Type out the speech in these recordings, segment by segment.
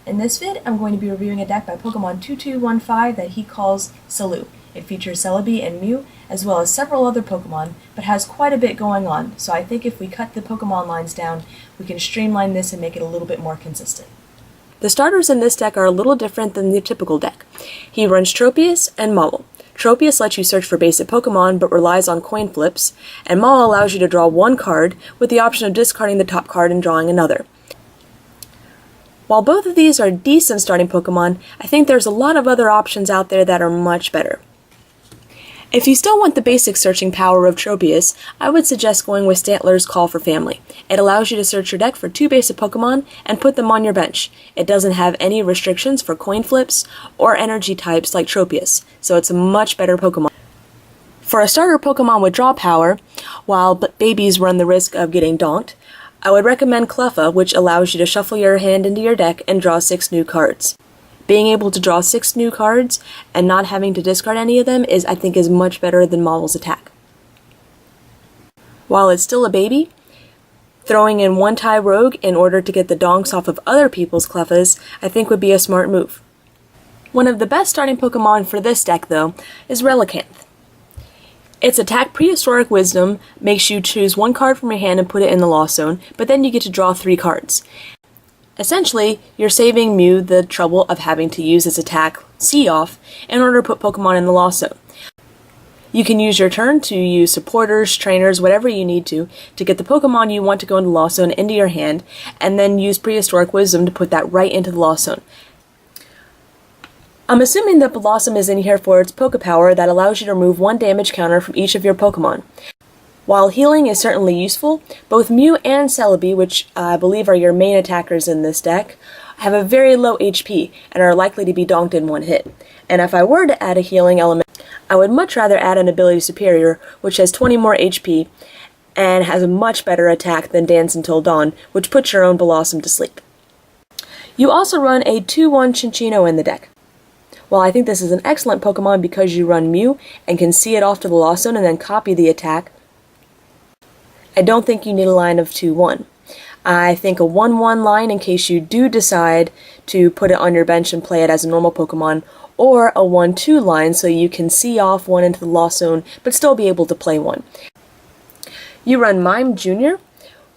In this vid, I'm going to be reviewing a deck by Pokemon2215 that he calls Celebi. It features Celebi and Mew, as well as several other Pokemon, but has quite a bit going on, so I think if we cut the Pokemon lines down, we can streamline this and make it a little bit more consistent. The starters in this deck are a little different than the typical deck. He runs Tropius and Maul. Tropius lets you search for basic Pokemon but relies on coin flips, and Maul allows you to draw one card with the option of discarding the top card and drawing another. While both of these are decent starting Pokemon, I think there's a lot of other options out there that are much better. If you still want the basic searching power of Tropius, I would suggest going with Stantler's Call for Family. It allows you to search your deck for 2 basic Pokemon and put them on your bench. It doesn't have any restrictions for coin flips or energy types like Tropius, so it's a much better Pokemon. For a starter Pokemon with draw power, while babies run the risk of getting donked, I would recommend Cleffa, which allows you to shuffle your hand into your deck and draw 6 new cards. Being able to draw 6 new cards and not having to discard any of them I think is much better than Maul's attack. While it's still a baby, throwing in one tie rogue in order to get the donks off of other people's Cleffas I think would be a smart move. One of the best starting Pokemon for this deck though is Relicanth. Its attack Prehistoric Wisdom makes you choose one card from your hand and put it in the Lost Zone, but then you get to draw 3 cards. Essentially, you're saving Mew the trouble of having to use its attack See-Off in order to put Pokemon in the Lost Zone. You can use your turn to use supporters, trainers, whatever you need to get the Pokemon you want to go into the Lost Zone into your hand, and then use Prehistoric Wisdom to put that right into the Lost Zone. I'm assuming that Blossom is in here for its Poke Power that allows you to remove 1 damage counter from each of your Pokemon. While healing is certainly useful, both Mew and Celebi, which I believe are your main attackers in this deck, have a very low HP and are likely to be donked in 1 hit. And if I were to add a healing element, I would much rather add an Ability Superior, which has 20 more HP and has a much better attack than Dance Until Dawn, which puts your own Blossom to sleep. You also run a 2-1 Chinchino in the deck. While I think this is an excellent Pokemon because you run Mew and can see it off to the Lost Zone and then copy the attack, I don't think you need a line of 2-1. I think a 1-1 line in case you do decide to put it on your bench and play it as a normal Pokemon, or a 1-2 line so you can see off one into the Lost Zone but still be able to play one. You run Mime Jr.,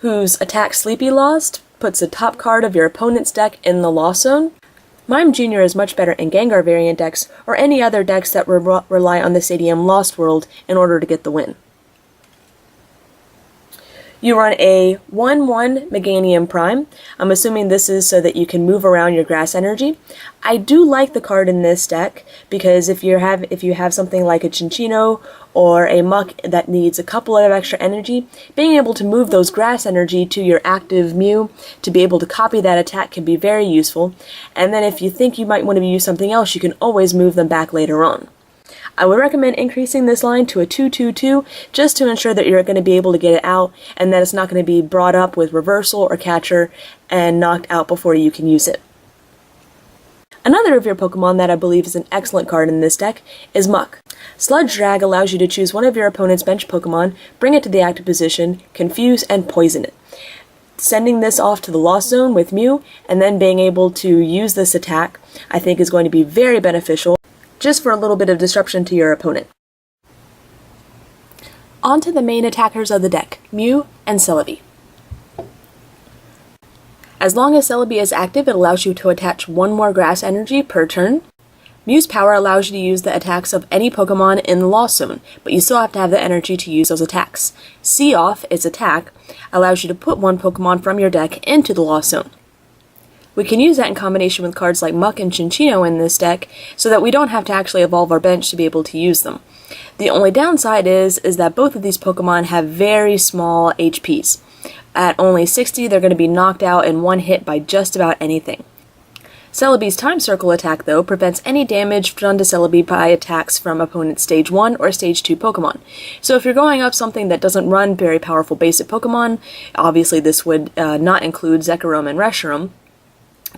whose attack Sleepy Lost puts the top card of your opponent's deck in the Lost Zone. Mime Jr. is much better in Gengar variant decks or any other decks that rely on the Stadium Lost World in order to get the win. You run a 1-1 Meganium Prime. I'm assuming this is so that you can move around your grass energy. I do like the card in this deck because if you have something like a Chinchino or a Muck that needs a couple of extra energy, being able to move those grass energy to your active Mew to be able to copy that attack can be very useful. And then if you think you might want to use something else, you can always move them back later on. I would recommend increasing this line to a 2-2-2 just to ensure that you're going to be able to get it out and that it's not going to be brought up with Reversal or Catcher and knocked out before you can use it. Another of your Pokemon that I believe is an excellent card in this deck is Muck. Sludge Drag allows you to choose one of your opponent's bench Pokemon, bring it to the active position, confuse, and poison it. Sending this off to the Lost Zone with Mew and then being able to use this attack I think is going to be very beneficial, just for a little bit of disruption to your opponent. On to the main attackers of the deck, Mew and Celebi. As long as Celebi is active, it allows you to attach 1 more grass energy per turn. Mew's power allows you to use the attacks of any Pokemon in the Lost Zone, but you still have to have the energy to use those attacks. See-Off, its attack, allows you to put 1 Pokemon from your deck into the Lost Zone. We can use that in combination with cards like Muck and Chinchino in this deck so that we don't have to actually evolve our bench to be able to use them. The only downside is that both of these Pokemon have very small HPs. At only 60, they're going to be knocked out in 1 hit by just about anything. Celebi's Time Circle attack, though, prevents any damage done to Celebi by attacks from opponent's Stage 1 or Stage 2 Pokemon. So if you're going up something that doesn't run very powerful basic Pokemon, obviously this would not include Zekrom and Reshiram,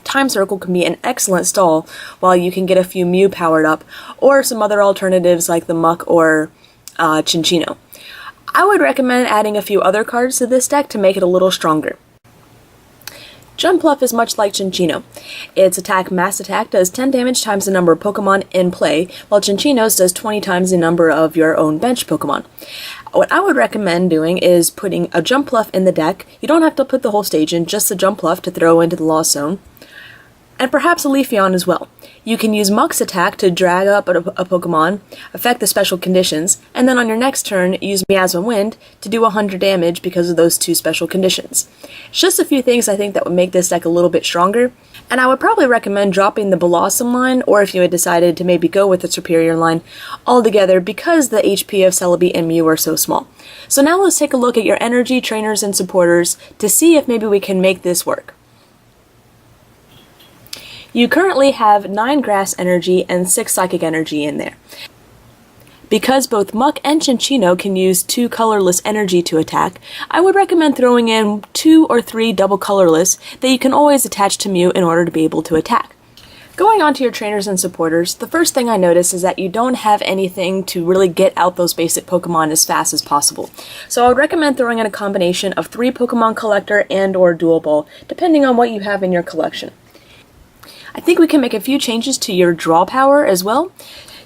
Time Circle can be an excellent stall while you can get a few Mew powered up, or some other alternatives like the Muck or Chinchino. I would recommend adding a few other cards to this deck to make it a little stronger. Jumpluff is much like Cinccino. Its attack mass attack does 10 damage times the number of Pokemon in play, while Cinccino's does 20 times the number of your own bench Pokemon. What I would recommend doing is putting a Jumpluff in the deck. You don't have to put the whole stage in, just the Jumpluff to throw into the Lost Zone. And perhaps a Leafeon as well. You can use Muck's attack to drag up a Pokemon, affect the special conditions, and then on your next turn use Miasma Wind to do 100 damage because of those two special conditions. It's just a few things I think that would make this deck a little bit stronger, and I would probably recommend dropping the Blossom line, or if you had decided to maybe go with the Superior line altogether because the HP of Celebi and Mew are so small. So now let's take a look at your energy, trainers, and supporters to see if maybe we can make this work. You currently have 9 Grass Energy and 6 Psychic Energy in there. Because both Muck and Cinccino can use 2 colorless energy to attack, I would recommend throwing in 2 or 3 double colorless that you can always attach to Mew in order to be able to attack. Going on to your trainers and supporters, the first thing I notice is that you don't have anything to really get out those basic Pokemon as fast as possible. So I would recommend throwing in a combination of 3 Pokemon Collector and or Dual Ball, depending on what you have in your collection. I think we can make a few changes to your draw power as well.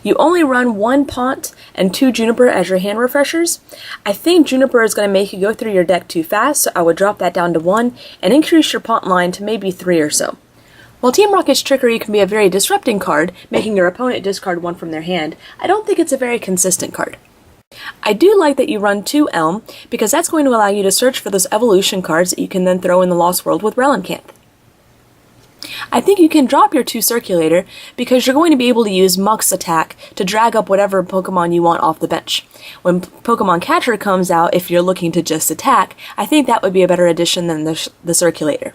You only run 1 Pont and 2 Juniper as your hand refreshers. I think Juniper is going to make you go through your deck too fast, so I would drop that down to 1 and increase your Pont line to maybe 3 or so. While Team Rocket's Trickery can be a very disrupting card, making your opponent discard 1 from their hand, I don't think it's a very consistent card. I do like that you run 2 Elm, because that's going to allow you to search for those evolution cards that you can then throw in the Lost World with Relencanth. I think you can drop your 2 Circulator because you're going to be able to use Muck's attack to drag up whatever Pokemon you want off the bench. When Pokemon Catcher comes out, if you're looking to just attack, I think that would be a better addition than the Circulator.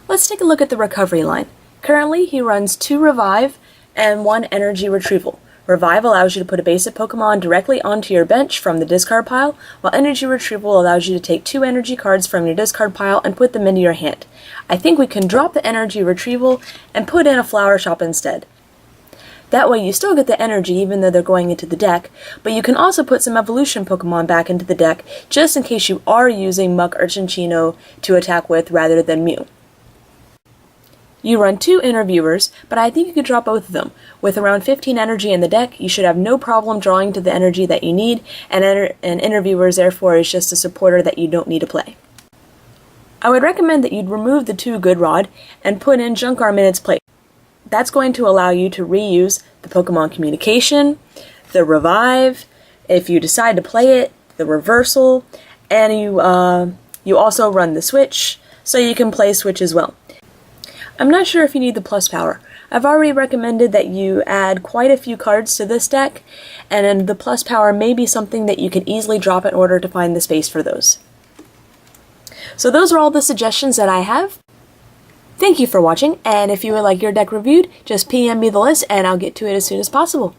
Let's take a look at the recovery line. Currently, he runs 2 Revive and 1 Energy Retrieval. Revive allows you to put a basic Pokemon directly onto your bench from the discard pile, while Energy Retrieval allows you to take 2 energy cards from your discard pile and put them into your hand. I think we can drop the Energy Retrieval and put in a Flower Shop instead. That way you still get the energy even though they're going into the deck, but you can also put some evolution Pokemon back into the deck just in case you are using Muck or Cinccino to attack with rather than Mew. You run 2 Interviewers, but I think you could drop both of them. With around 15 energy in the deck, you should have no problem drawing to the energy that you need, and Interviewers therefore is just a supporter that you don't need to play. I would recommend that you'd remove the 2 Good Rod and put in Junk Arm in its place. That's going to allow you to reuse the Pokemon Communication, the Revive, if you decide to play it, the Reversal, and you also run the Switch, so you can play Switch as well. I'm not sure if you need the plus power. I've already recommended that you add quite a few cards to this deck, and the plus power may be something that you can easily drop in order to find the space for those. So those are all the suggestions that I have. Thank you for watching, and if you would like your deck reviewed, just PM me the list and I'll get to it as soon as possible.